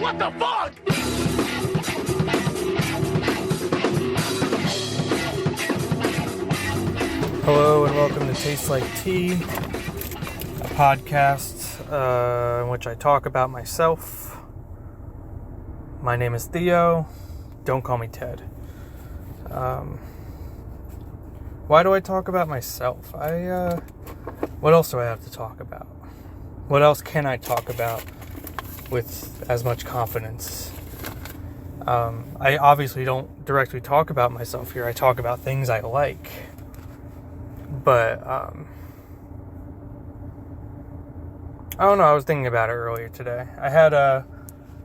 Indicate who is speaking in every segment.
Speaker 1: What the fuck?
Speaker 2: Hello and welcome to Taste Like Tea, a podcast in which I talk about myself. My name is Theo. Don't call me Ted. Why do I talk about myself? What else do I have to talk about? What else can I talk about with as much confidence? I obviously don't directly talk about myself here. I talk about things I like. But, I don't know, I was thinking about it earlier today. I had a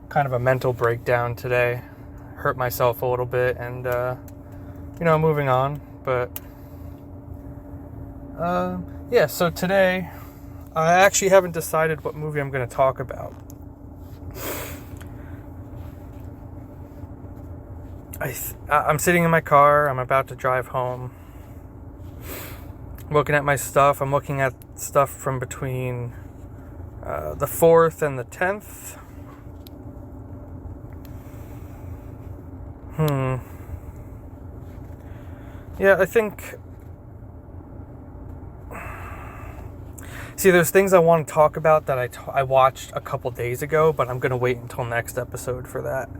Speaker 2: kind of a mental breakdown today. Hurt myself a little bit and, moving on. But, yeah, so today, I actually haven't decided what movie I'm going to talk about. I'm sitting in my car, I'm about to drive home. Looking at my stuff. I'm looking at stuff from between the 4th and the 10th. Yeah, I think... See, there's things I want to talk about that I watched a couple days ago, but I'm going to wait until next episode for that.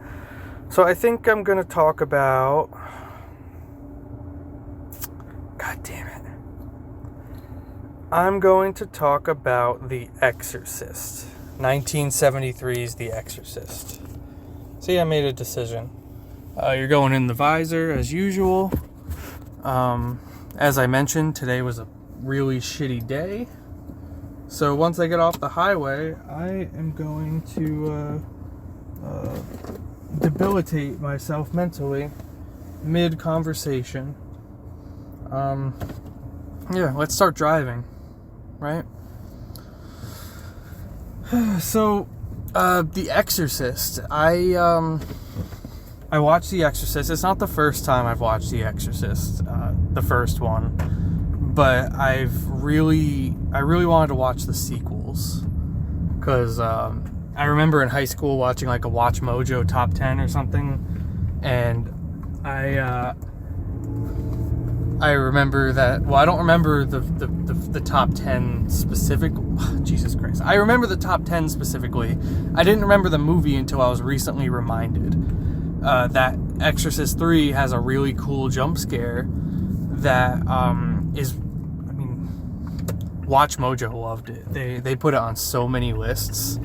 Speaker 2: So I think I'm going to talk about... God damn it. I'm going to talk about The Exorcist. 1973's The Exorcist. See, I made a decision. You're going in the visor, as usual. As I mentioned, today was a really shitty day. So once I get off the highway, I am going to debilitate myself mentally mid-conversation. Yeah, let's start driving. Right? So, The Exorcist. I watched The Exorcist. It's not the first time I've watched The Exorcist, the first one, but I really wanted to watch the sequels, because I remember in high school watching like a Watch Mojo Top 10 or something, and I remember that. Well, I don't remember the top 10 specific. Jesus Christ! I remember the top 10 specifically. I didn't remember the movie until I was recently reminded that Exorcist 3 has a really cool jump scare that is. I mean, Watch Mojo loved it. They put it on so many lists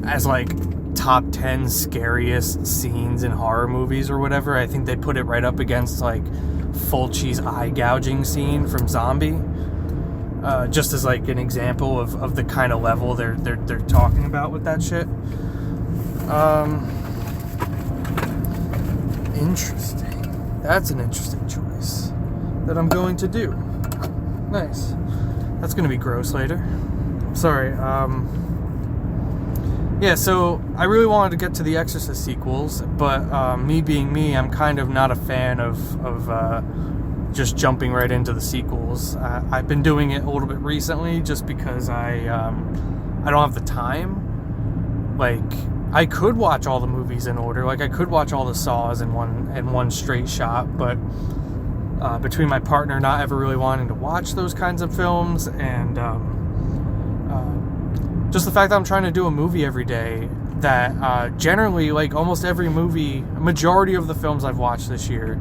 Speaker 2: as like top 10 scariest scenes in horror movies or whatever. I think they put it right up against like Fulci's eye gouging scene from Zombie, just as like an example of the kind of level they're talking about with that shit. Interesting. That's an interesting choice that I'm going to do. Nice. That's gonna be gross later. Sorry. Yeah, so I really wanted to get to the Exorcist sequels, but me being me, I'm kind of not a fan of just jumping right into the sequels. I've been doing it a little bit recently just because I don't have the time. Like, I could watch all the movies in order. Like, I could watch all the Saws in one straight shot, but between my partner not ever really wanting to watch those kinds of films and just the fact that I'm trying to do a movie every day, that generally, like almost every movie, majority of the films I've watched this year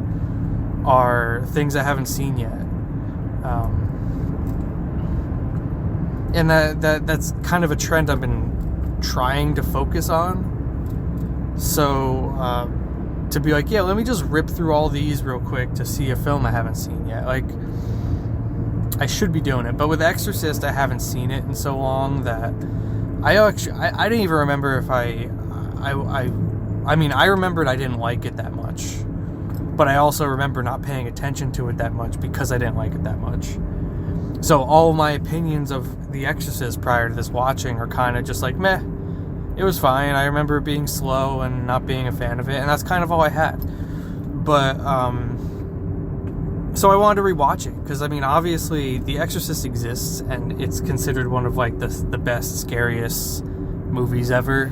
Speaker 2: are things I haven't seen yet. And that's kind of a trend I've been trying to focus on. So to be like, yeah, let me just rip through all these real quick to see a film I haven't seen yet. Like, I should be doing it. But with Exorcist, I haven't seen it in so long that I didn't even remember if I remembered I didn't like it that much, but I also remember not paying attention to it that much because I didn't like it that much. So all of my opinions of The Exorcist prior to this watching are kind of just like, meh, it was fine. I remember it being slow and not being a fan of it, and that's kind of all I had. But so I wanted to rewatch it because, I mean, obviously The Exorcist exists and it's considered one of like the best, scariest movies ever.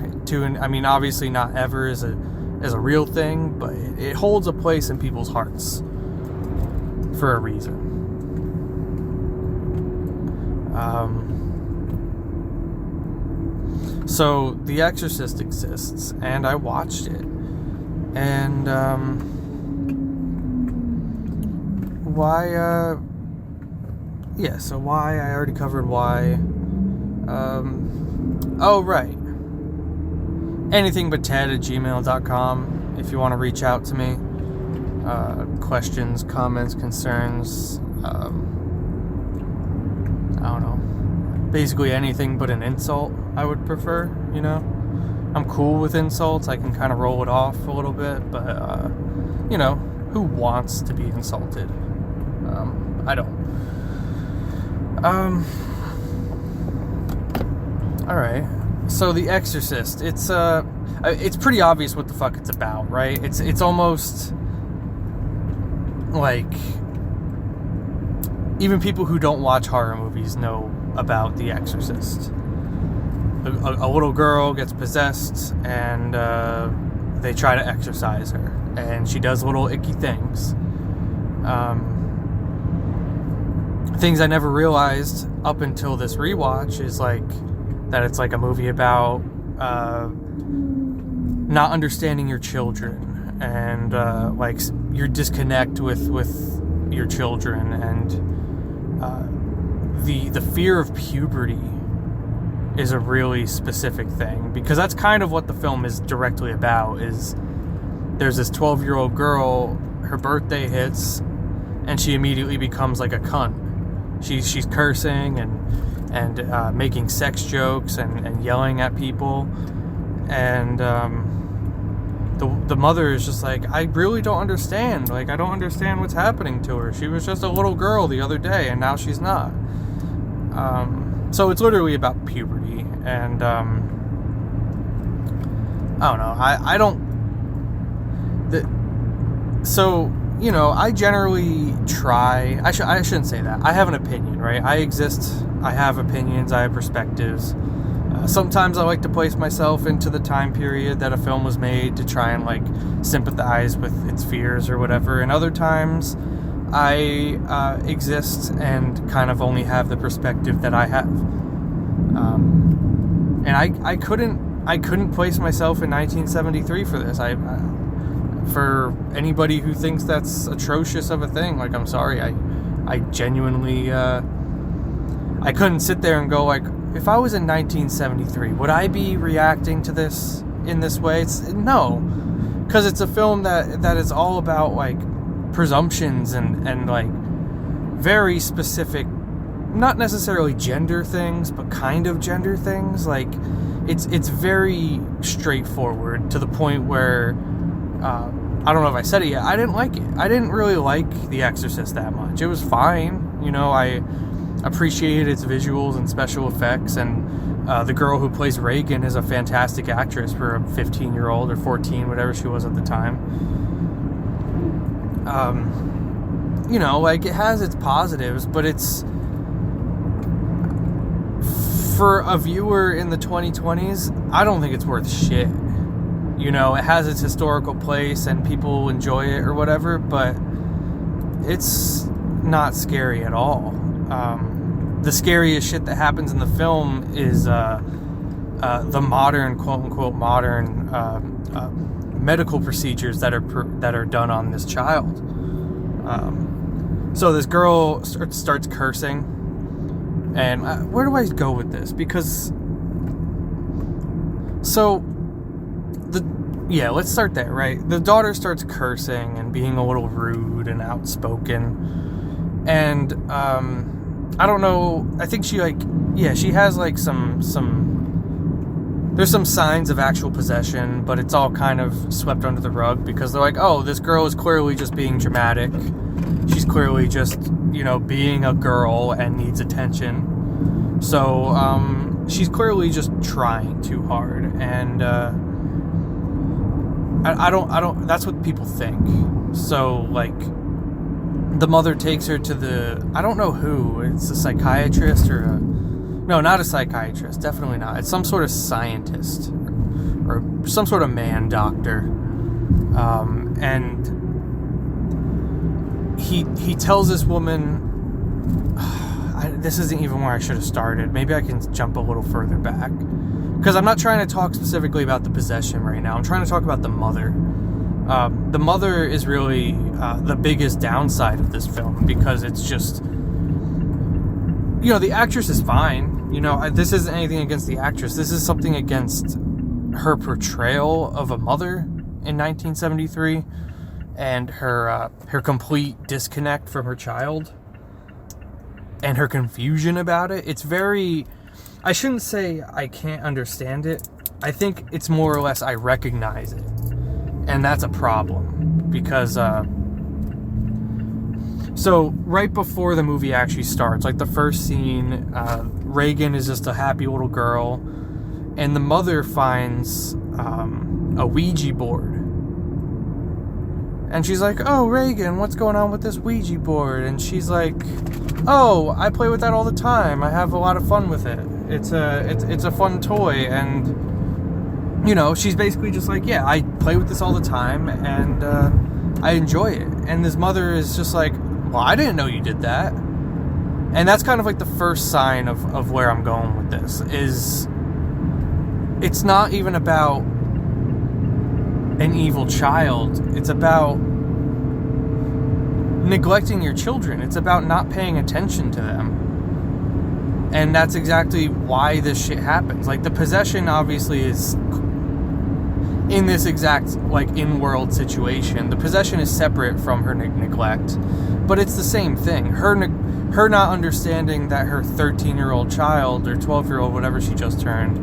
Speaker 2: I mean, obviously not ever is a real thing, but it holds a place in people's hearts for a reason. So The Exorcist exists, and I watched it, and why? So why? I already covered why. Oh, right. anythingbutted@gmail.com if you want to reach out to me. Questions, comments, concerns. I don't know. Basically anything but an insult, I would prefer, I'm cool with insults. I can kind of roll it off a little bit, but, who wants to be insulted? I don't. Alright. So The Exorcist, it's pretty obvious what the fuck it's about, right? It's almost like even people who don't watch horror movies know about The Exorcist. A little girl gets possessed, and they try to exorcise her, and she does little icky things. Things I never realized up until this rewatch is that it's like a movie about not understanding your children, and your disconnect with your children, and the fear of puberty is a really specific thing, because that's kind of what the film is directly about. Is there's this 12-year-old girl, her birthday hits, and she immediately becomes like a cunt. She's cursing and making sex jokes and yelling at people, and the mother is just like, I really don't understand. I don't understand what's happening to her. She was just a little girl the other day, and now she's not. So it's literally about puberty, and I don't know. I generally try. I shouldn't say that. I have an opinion, right? I exist. I have opinions. I have perspectives. Sometimes I like to place myself into the time period that a film was made to try and sympathize with its fears or whatever. And other times I exist and kind of only have the perspective that I have. And I couldn't place myself in 1973 for this. For anybody who thinks that's atrocious of a thing, I'm sorry. I genuinely I couldn't sit there and go if I was in 1973, would I be reacting to this in this way? No, because it's a film that is all about presumptions and very specific, not necessarily gender things, but kind of gender things. It's very straightforward to the point where I don't know if I said it yet. I didn't like it. I didn't really like The Exorcist that much. It was fine. I appreciated its visuals and special effects, and the girl who plays Reagan is a fantastic actress for a 15-year-old or 14, whatever she was at the time. It has its positives, but it's, for a viewer in the 2020s, I don't think it's worth shit. It has its historical place and people enjoy it or whatever, but it's not scary at all. The scariest shit that happens in the film is the modern, quote-unquote modern medical procedures that are done on this child. So this girl starts cursing, and where do I go with this? Because let's start there, right? The daughter starts cursing and being a little rude and outspoken, and I don't know, I think she she has there's some signs of actual possession, but it's all kind of swept under the rug because they're oh, this girl is clearly just being dramatic. She's clearly just, being a girl and needs attention. So, she's clearly just trying too hard, and I don't, that's what people think. So, the mother takes her to I don't know who, it's a psychiatrist or No, not a psychiatrist. Definitely not. It's some sort of scientist or some sort of man doctor. And he tells this woman... this isn't even where I should have started. Maybe I can jump a little further back. Because I'm not trying to talk specifically about the possession right now. I'm trying to talk about the mother. The mother is really the biggest downside of this film, because it's just... the actress is fine. This isn't anything against the actress. This is something against her portrayal of a mother in 1973 and her complete disconnect from her child and her confusion about it. It's very... I shouldn't say I can't understand it. I think it's more or less I recognize it. And that's a problem. Because, so, right before the movie actually starts, like the first scene, Reagan is just a happy little girl, and the mother finds a Ouija board. And she's like, "Oh, Reagan, what's going on with this Ouija board?" And she's like, "Oh, I play with that all the time. I have a lot of fun with it. It's a fun toy." And, she's basically just like, "Yeah, I play with this all the time, and I enjoy it." And this mother is just like, "Well, I didn't know you did that." And that's kind of like the first sign of where I'm going with this, is it's not even about an evil child. It's about neglecting your children. It's about not paying attention to them. And that's exactly why this shit happens. Like, the possession obviously is in this exact, like, in-world situation. The possession is separate from her neglect, but it's the same thing. Her not understanding that her 13-year-old child, or 12-year-old, whatever she just turned,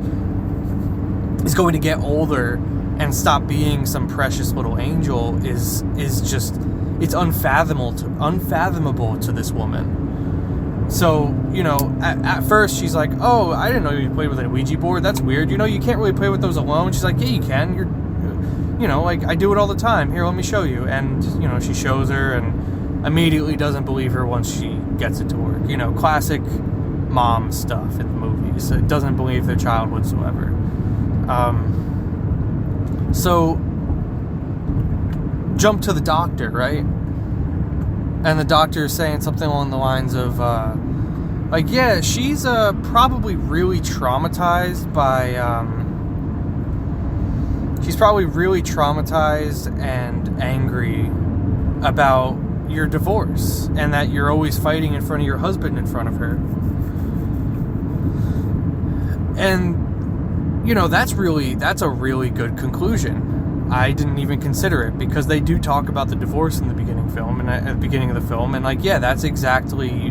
Speaker 2: is going to get older and stop being some precious little angel is just, it's unfathomable to this woman. So, at first she's like, "Oh, I didn't know you played with a Ouija board. That's weird. You can't really play with those alone." She's like, "Yeah, you can. Like, I do it all the time. Here, let me show you." And, she shows her and immediately doesn't believe her once she gets it to work. Classic mom stuff in the movies. It doesn't believe their child whatsoever. So, jump to the doctor, right? And the doctor is saying something along the lines of, yeah, she's probably really traumatized by, she's probably really traumatized and angry about your divorce, and that you're always fighting in front of your husband in front of her. And that's a really good conclusion. I didn't even consider it, because they do talk about the divorce in the beginning film, and at the beginning of the film, and that's exactly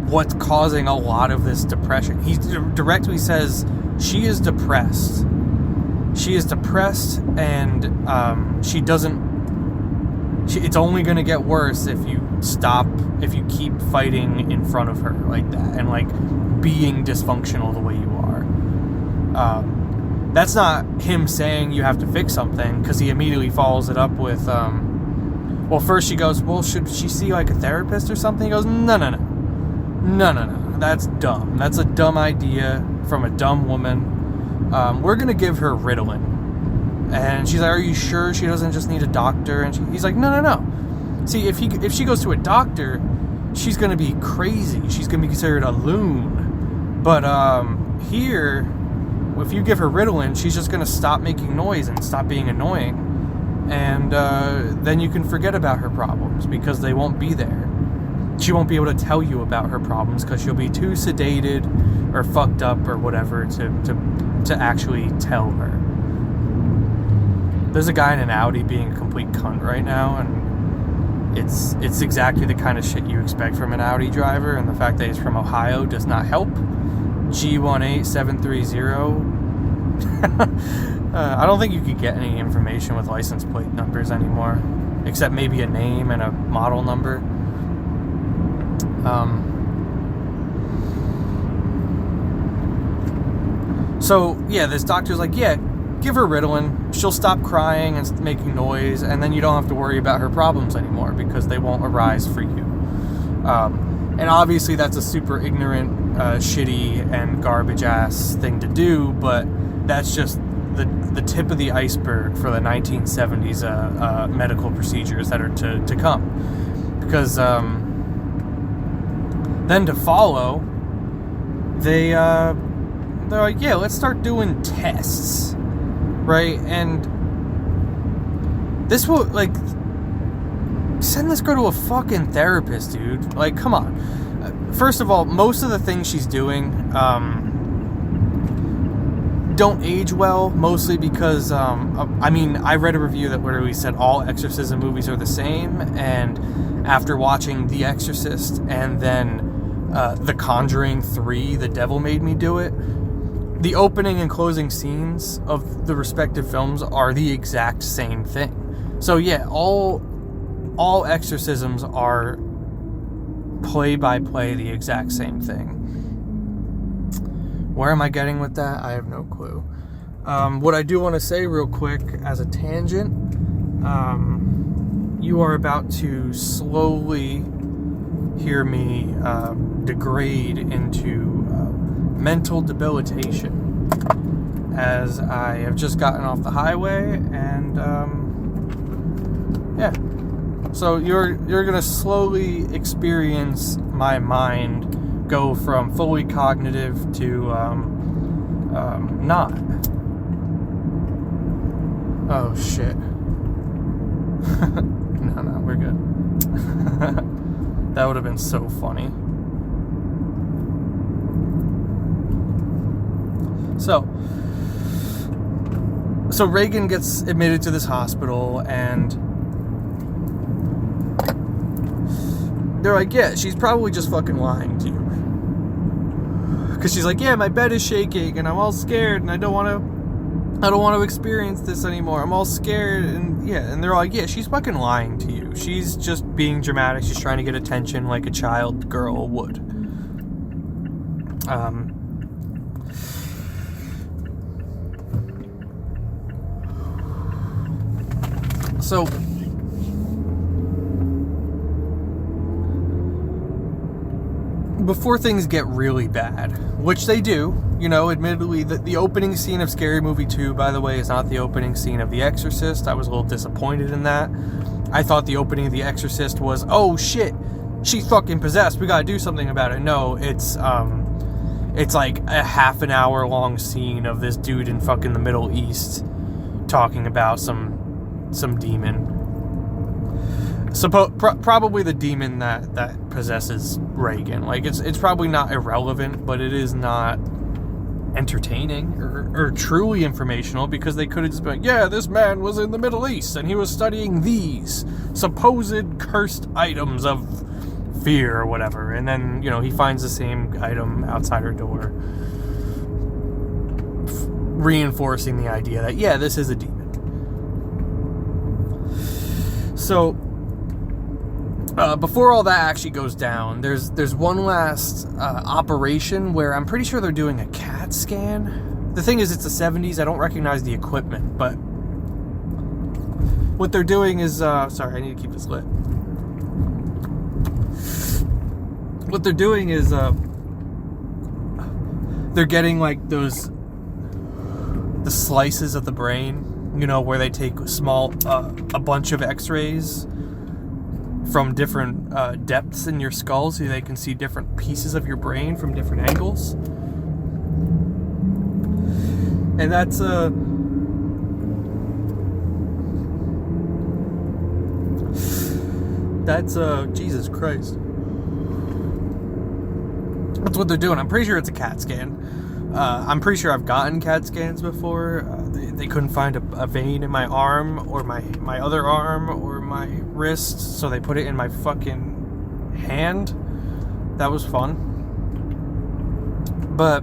Speaker 2: what's causing a lot of this depression. He directly says she is depressed. She is depressed, and it's only going to get worse if you keep fighting in front of her like that, and like being dysfunctional the way you are. That's not him saying you have to fix something, because he immediately follows it up with, first she goes, "Well, should she see like a therapist or something?" He goes, No, that's dumb. That's a dumb idea from a dumb woman. We're going to give her Ritalin. And she's like, "Are you sure she doesn't just need a doctor?" And he's like, No. See, if she goes to a doctor, she's going to be crazy. She's going to be considered a loon. But here, if you give her Ritalin, she's just going to stop making noise and stop being annoying. And then you can forget about her problems, because they won't be there. She won't be able to tell you about her problems, because she'll be too sedated or fucked up or whatever to actually tell her. There's a guy in an Audi being a complete cunt right now, and it's exactly the kind of shit you expect from an Audi driver, and the fact that he's from Ohio does not help. G18730. I don't think you could get any information with license plate numbers anymore, except maybe a name and a model number. So, yeah, this doctor's like, "Yeah, give her Ritalin. She'll stop crying and making noise, and then you don't have to worry about her problems anymore, because they won't arise for you." And obviously that's a super ignorant shitty and garbage ass thing to do, but that's just the tip of the iceberg for the 1970s medical procedures that are to come. Because then to follow, they're like, yeah, let's start doing tests, right? And this will, like, send this girl to a fucking therapist, dude. Like, come on. First of all, most of the things she's doing don't age well, mostly because, I mean, I read a review that literally said all exorcism movies are the same, and after watching The Exorcist and then The Conjuring 3, The Devil Made Me Do It, the opening and closing scenes of the respective films are the exact same thing. So yeah, all exorcisms are play-by-play the exact same thing. Where am I getting with that? I have no clue. What I do want to say real quick as a tangent, you are about to slowly hear me degrade into mental debilitation as I have just gotten off the highway, and yeah. So you're gonna slowly experience my mind go from fully cognitive to not. Oh shit. No, we're good. That would have been so funny. So Reagan gets admitted to this hospital, and they're like, yeah, she's probably just fucking lying to you. Because she's like, yeah, my bed is shaking, and I'm all scared, and I don't want to experience this anymore. I'm all scared, and yeah, and they're like, yeah, she's fucking lying to you. She's just being dramatic. She's trying to get attention like a child girl would. So before things get really bad, which they do, you know, admittedly, the opening scene of Scary Movie 2, by the way, is not the opening scene of The Exorcist. I was a little disappointed in that. I thought the opening of The Exorcist was, oh shit, she's fucking possessed, we gotta do something about it. No, it's like a half an hour long scene of this dude in fucking the Middle East talking about some demon. Probably the demon that possesses Reagan. Like, it's probably not irrelevant, but it is not entertaining or truly informational, because they could have just been like, yeah, this man was in the Middle East and he was studying these supposed cursed items of fear or whatever, and then, you know, he finds the same item outside her door, reinforcing the idea that, yeah, this is a demon. So before all that actually goes down, there's one last operation where I'm pretty sure they're doing a CAT scan. The thing is, it's the 70s. I don't recognize the equipment, but what they're doing is... sorry, I need to keep this lit. What they're doing is they're getting, like, the slices of the brain, you know, where they take a bunch of x-rays from different depths in your skull, so they can see different pieces of your brain from different angles. And that's Jesus Christ. That's what they're doing. I'm pretty sure it's a CAT scan. I'm pretty sure I've gotten CAT scans before. They couldn't find a vein in my arm or my other arm or my wrist, so they put it in my fucking hand. That was fun. But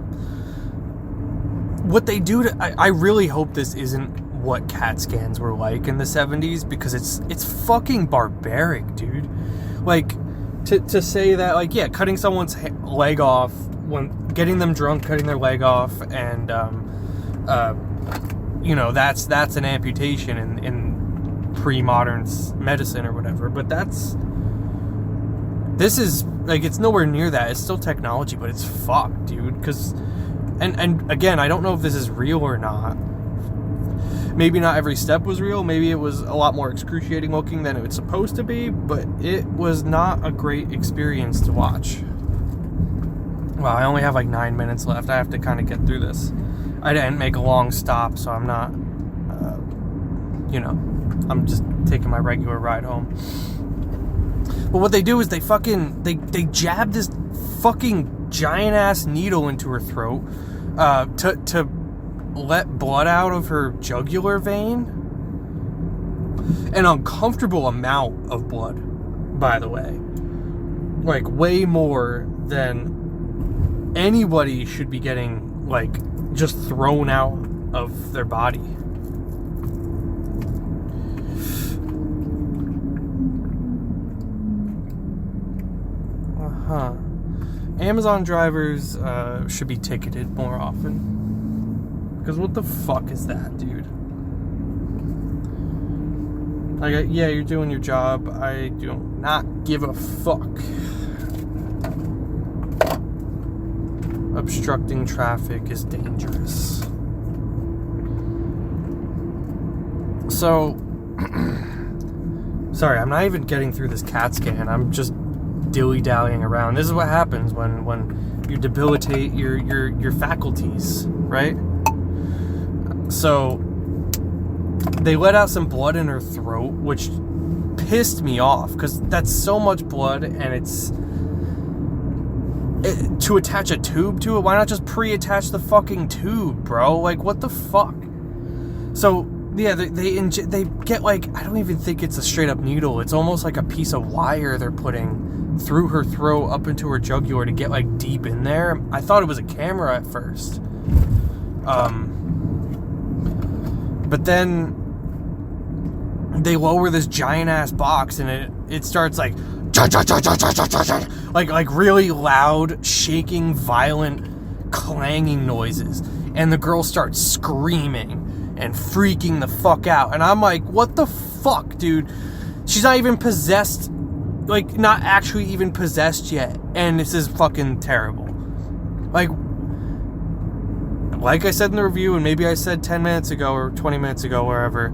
Speaker 2: what they do to... I really hope this isn't what CAT scans were like in the 70s, because it's fucking barbaric, dude. Like, to say that, like, yeah, cutting someone's leg off, when getting them drunk, cutting their leg off, and you know, that's an amputation in pre-modern medicine or whatever. But This is, like, it's nowhere near that. It's still technology, but it's fucked, dude. Because, and again, I don't know if this is real or not. Maybe not every step was real. Maybe it was a lot more excruciating looking than it was supposed to be, but it was not a great experience to watch. Well, I only have like 9 minutes left. I have to kind of get through this. I didn't make a long stop, so I'm not, I'm just taking my regular ride home. But what they do is they jab this fucking giant ass needle into her throat to let blood out of her jugular vein. An uncomfortable amount of blood, by the way. Like, way more than anybody should be getting, like, just thrown out of their body. Amazon drivers should be ticketed more often. Because what the fuck is that, dude? Like, yeah, you're doing your job. I do not give a fuck. Obstructing traffic is dangerous. So, sorry, I'm not even getting through this CAT scan. I'm just dilly-dallying around. This is what happens when you debilitate your faculties, right? So they let out some blood in her throat, which pissed me off because that's so much blood, and to attach a tube to it. Why not just pre-attach the fucking tube, bro? Like, what the fuck? So yeah, they get, like, I don't even think it's a straight up needle. It's almost like a piece of wire they're putting through her throat up into her jugular to get, like, deep in there. I thought it was a camera at first. But then they lower this giant ass box and it starts like really loud, shaking, violent, clanging noises. And the girl starts screaming and freaking the fuck out. And I'm like, what the fuck, dude? She's not even possessed, like, not actually even possessed yet. And this is fucking terrible. Like I said in the review, and maybe I said 10 minutes ago or 20 minutes ago, wherever,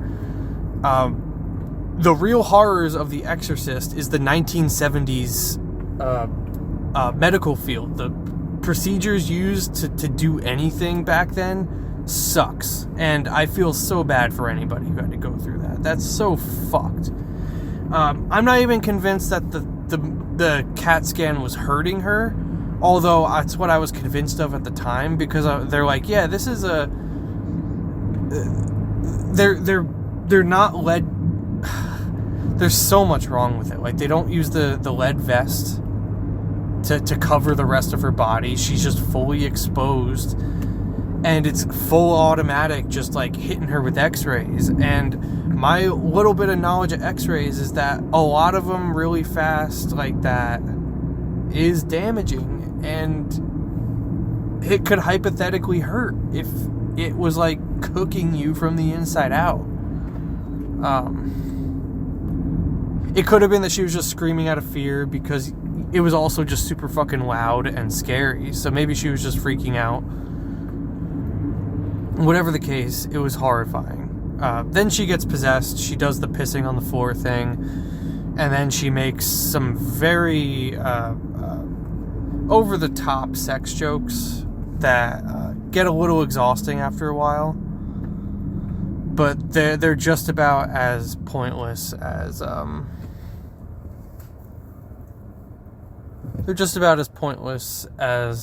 Speaker 2: the real horrors of The Exorcist is the 1970s medical field. The procedures used to do anything back then sucks. And I feel so bad for anybody who had to go through that. That's so fucked. I'm not even convinced that the CAT scan was hurting her. Although that's what I was convinced of at the time, because they're like, yeah, this is they're not lead. There's so much wrong with it. Like, they don't use the lead vest to cover the rest of her body. She's just fully exposed, and it's full automatic, just like hitting her with X-rays. And my little bit of knowledge of X-rays is that a lot of them really fast like that is damaging. And it could hypothetically hurt if it was like cooking you from the inside out. It could have been that she was just screaming out of fear because it was also just super fucking loud and scary. So maybe she was just freaking out. Whatever the case, it was horrifying. Then she gets possessed. She does the pissing on the floor thing. And then she makes some very over-the-top sex jokes that get a little exhausting after a while, but they're just about as pointless as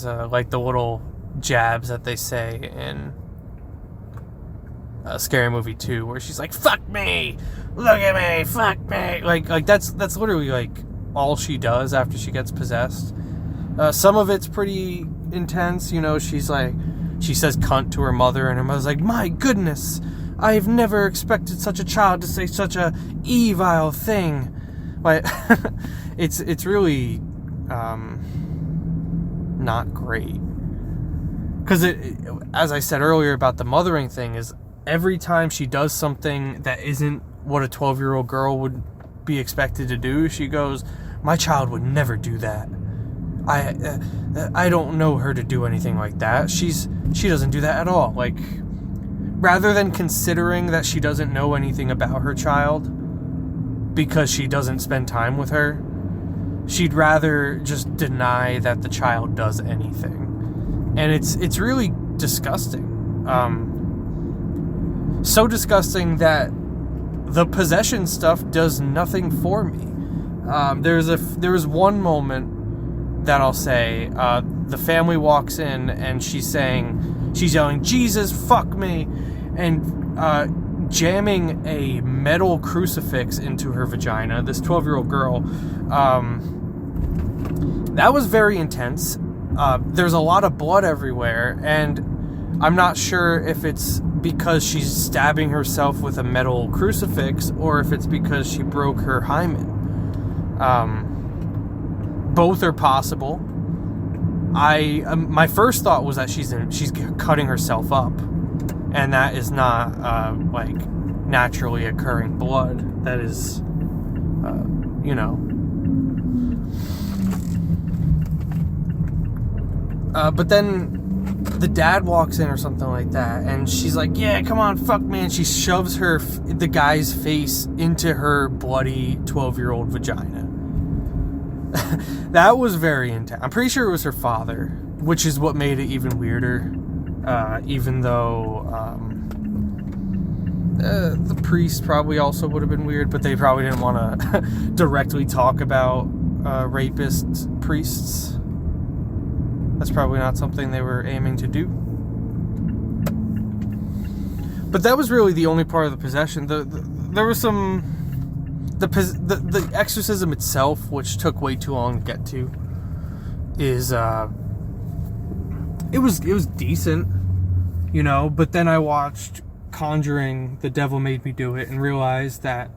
Speaker 2: like the little jabs that they say in Scary Movie 2, where she's like, "Fuck me, look at me, fuck me." Like that's literally like all she does after she gets possessed. Some of it's pretty intense, you know. She says cunt to her mother, and her mother's like, "My goodness, I've never expected such a child to say such a evil thing." Like, it's really not great. Because as I said earlier about the mothering thing, is every time she does something that isn't what a 12-year-old girl would be expected to do, she goes, my child would never do that. I don't know her to do anything like that. She doesn't do that at all. Like, rather than considering that she doesn't know anything about her child because she doesn't spend time with her, she'd rather just deny that the child does anything. And it's really disgusting. So disgusting that the possession stuff does nothing for me. There was one moment that I'll say, the family walks in and she's yelling, "Jesus, fuck me," and jamming a metal crucifix into her vagina, this 12-year-old girl. That was very intense. There's a lot of blood everywhere, and I'm not sure if it's because she's stabbing herself with a metal crucifix or if it's because she broke her hymen. Both are possible. My first thought was that she's cutting herself up, and that is not like naturally occurring blood. That is, But then the dad walks in or something like that, and she's like, "Yeah, come on, fuck me," and she shoves the guy's face into her bloody 12-year-old vagina. That was very intense. I'm pretty sure it was her father, which is what made it even weirder. Even though the priest probably also would have been weird, but they probably didn't want to directly talk about rapist priests. That's probably not something they were aiming to do. But that was really the only part of the possession. There was some... The exorcism itself, which took way too long to get to, is... It was decent, but then I watched Conjuring, The Devil Made Me Do It, and realized that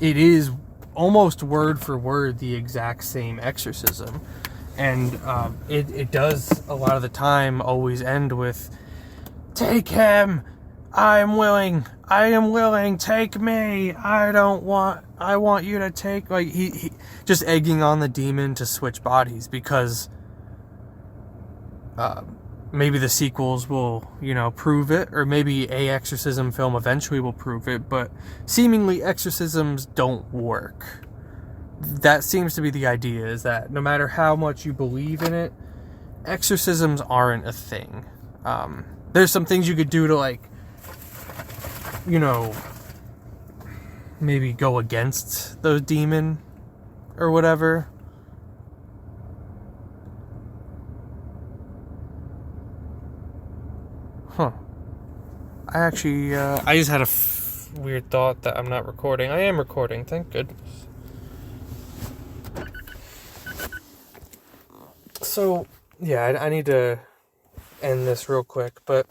Speaker 2: it is almost word for word the exact same exorcism. And it does a lot of the time always end with, "Take him, I am willing, take me, I want you to take," like he just egging on the demon to switch bodies, because maybe the sequels will, prove it, or maybe a exorcism film eventually will prove it, but seemingly exorcisms don't work. That seems to be the idea, is that no matter how much you believe in it, exorcisms aren't a thing. There's some things you could do to, like, maybe go against the demon or whatever. Huh. I actually, I just had a weird thought that I'm not recording. I am recording, thank goodness. So, yeah, I need to end this real quick, but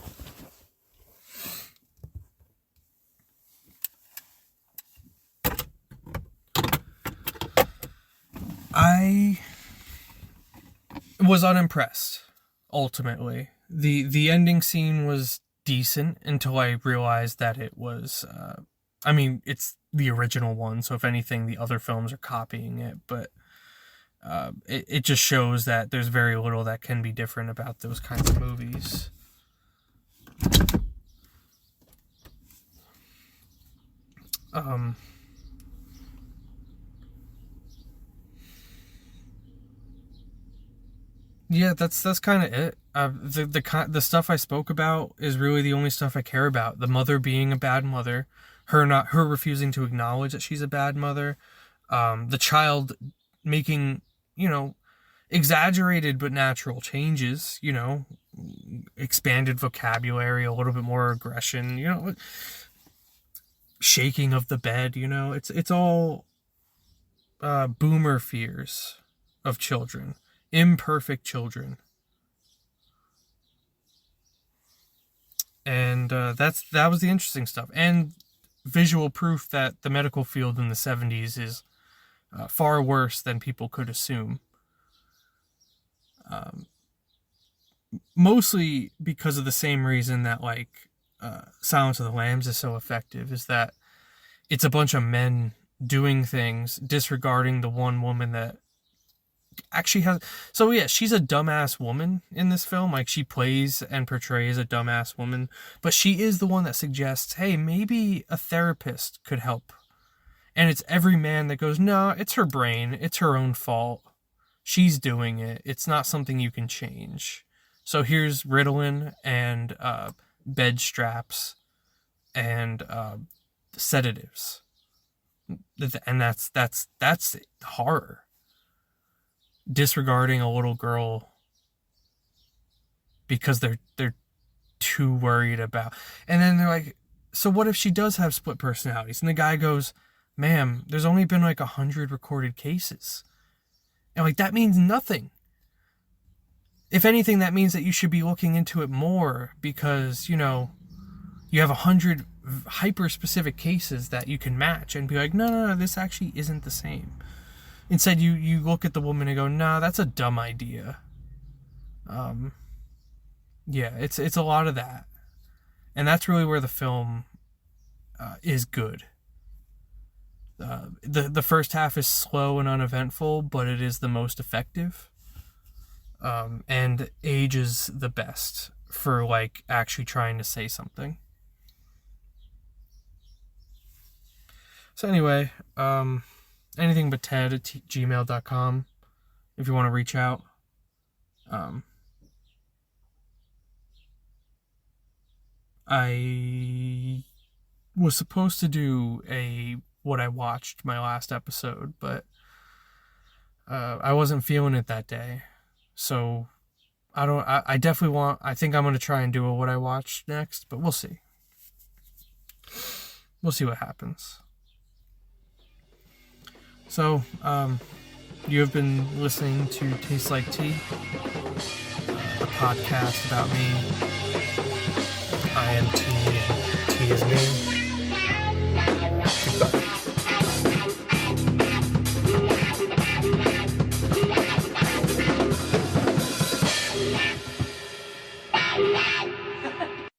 Speaker 2: I was unimpressed, ultimately. The ending scene was decent until I realized that it was, it's the original one, so if anything, the other films are copying it, but it just shows that there's very little that can be different about those kinds of movies. Yeah, that's kind of it. The stuff I spoke about is really the only stuff I care about. The mother being a bad mother, her refusing to acknowledge that she's a bad mother, the child making, exaggerated but natural changes, expanded vocabulary, a little bit more aggression, shaking of the bed, it's all boomer fears of children, imperfect children. And that was the interesting stuff, and visual proof that the medical field in the 70s is far worse than people could assume. Mostly because of the same reason that, like, Silence of the Lambs is so effective, is that it's a bunch of men doing things, disregarding the one woman that actually has. So yeah, she's a dumbass woman in this film. Like, she plays and portrays a dumbass woman, but she is the one that suggests, hey, maybe a therapist could help. And it's every man that goes, no, it's her brain, it's her own fault, she's doing it, it's not something you can change. So here's Ritalin and bed straps and sedatives, and that's horror. Disregarding a little girl because they're too worried about. And then they're like, so what if she does have split personalities? And the guy goes, ma'am, there's only been like 100 recorded cases. And like, that means nothing. If anything, that means that you should be looking into it more, because, you know, you have 100 hyper-specific cases that you can match and be like, no, this actually isn't the same. Instead, you look at the woman and go, nah, that's a dumb idea. Yeah, it's a lot of that. And that's really where the film is good. The first half is slow and uneventful, but it is the most effective. And ages the best for, like, actually trying to say something. So anyway, anything but Ted at gmail.com if you want to reach out. I was supposed to do what I watched my last episode, but I wasn't feeling it that day. So I definitely I think I'm going to try and do a what I watched next, but we'll see. We'll see what happens. So, you have been listening to Taste Like Tea, a podcast about me. I am tea, and tea is me.